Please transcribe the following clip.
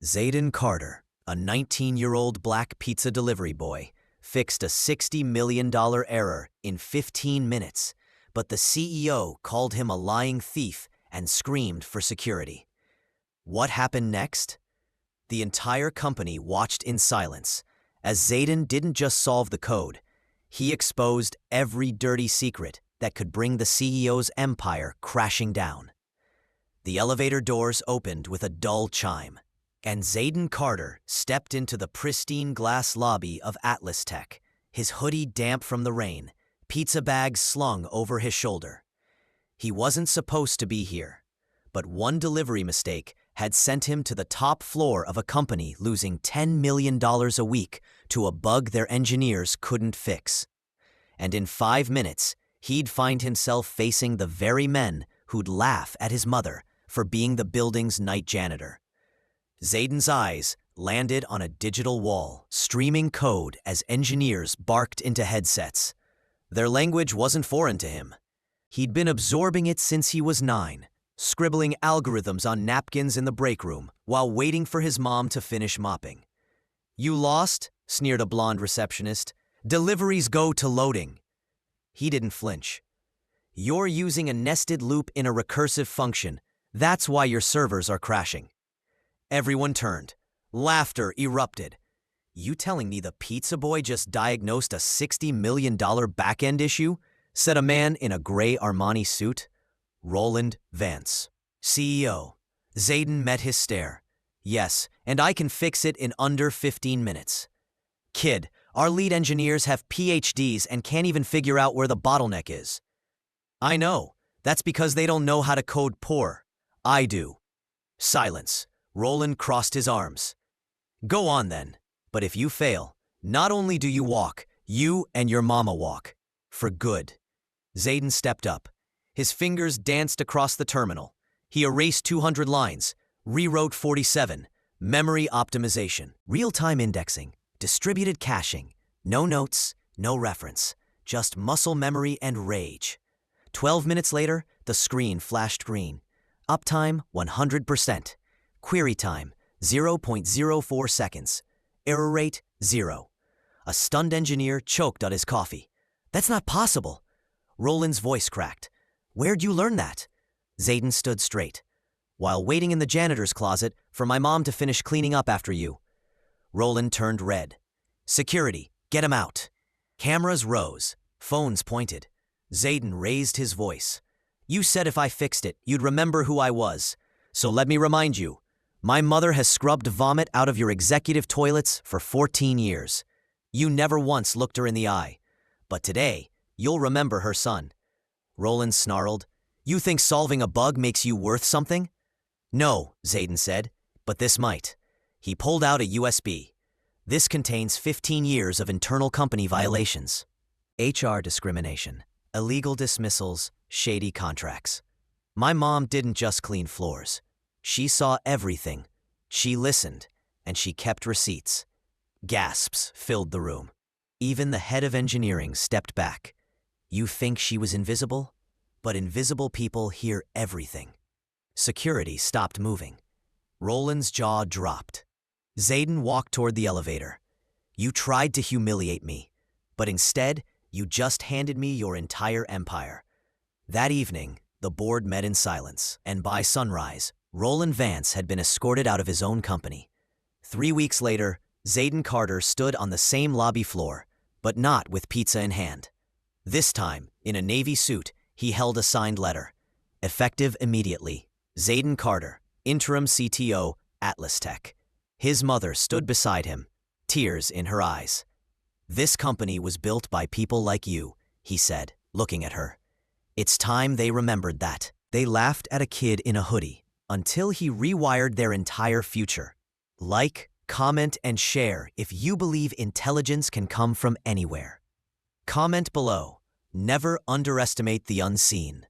Zayden Carter, a 19-year-old black pizza delivery boy, fixed a $60 million error in 15 minutes, but the CEO called him a lying thief and screamed for security. What happened next? The entire company watched in silence, as Zayden didn't just solve the code, he exposed every dirty secret that could bring the CEO's empire crashing down. The elevator doors opened with a dull chime, and Zayden Carter stepped into the pristine glass lobby of AtlasTech, his hoodie damp from the rain, pizza bags slung over his shoulder. He wasn't supposed to be here, but one delivery mistake had sent him to the top floor of a company losing $10 million a week to a bug their engineers couldn't fix. And in 5 minutes, he'd find himself facing the very men who'd laugh at his mother for being the building's night janitor. Zayden's eyes landed on a digital wall, streaming code as engineers barked into headsets. Their language wasn't foreign to him. He'd been absorbing it since he was 9, scribbling algorithms on napkins in the break room while waiting for his mom to finish mopping. "You lost?" sneered a blonde receptionist. "Deliveries go to loading." He didn't flinch. "You're using a nested loop in a recursive function. That's why your servers are crashing." Everyone turned. Laughter erupted. "You telling me the pizza boy just diagnosed a $60 million back-end issue?" said a man in a gray Armani suit. Roland Vance, CEO. Zayden met his stare. "Yes, and I can fix it in under 15 minutes. Kid, our lead engineers have PhDs and can't even figure out where the bottleneck is." "I know. That's because they don't know how to code poor. I do." Silence. Roland crossed his arms. "Go on then. But if you fail, not only do you walk, you and your mama walk. For good." Zayden stepped up. His fingers danced across the terminal. He erased 200 lines, rewrote 47, memory optimization, real-time indexing, distributed caching, no notes, no reference, just muscle memory and rage. 12 minutes later, the screen flashed green. Uptime 100%. Query time 0.04 seconds. Error rate 0. A stunned engineer choked on his coffee. "That's not possible." Roland's voice cracked. "Where'd you learn that?" Zayden stood straight. "While waiting in the janitor's closet for my mom to finish cleaning up after you." Roland turned red. "Security, get him out." Cameras rose. Phones pointed. Zayden raised his voice. "You said if I fixed it, you'd remember who I was. So let me remind you. My mother has scrubbed vomit out of your executive toilets for 14 years. You never once looked her in the eye. But today, you'll remember her son." Roland snarled. "You think solving a bug makes you worth something?" "No," Zayden said, "but this might." He pulled out a USB. "This contains 15 years of internal company violations. HR discrimination, illegal dismissals, shady contracts. My mom didn't just clean floors. She saw everything. She listened, and she kept receipts." Gasps filled the room. Even the head of engineering stepped back. "You think she was invisible? But invisible people hear everything." Security stopped moving. Roland's jaw dropped. Zayden walked toward the elevator. "You tried to humiliate me, but instead, you just handed me your entire empire." That evening, the board met in silence, and by sunrise, Roland Vance had been escorted out of his own company. 3 weeks later, Zayden Carter stood on the same lobby floor, but not with pizza in hand. This time, in a navy suit, he held a signed letter. Effective immediately. Zayden Carter, interim CTO, AtlasTech. His mother stood beside him, tears in her eyes. "This company was built by people like you," he said, looking at her. "It's time they remembered that." They laughed at a kid in a hoodie until he rewired their entire future. Like, comment, and share if you believe intelligence can come from anywhere. Comment below. Never underestimate the unseen.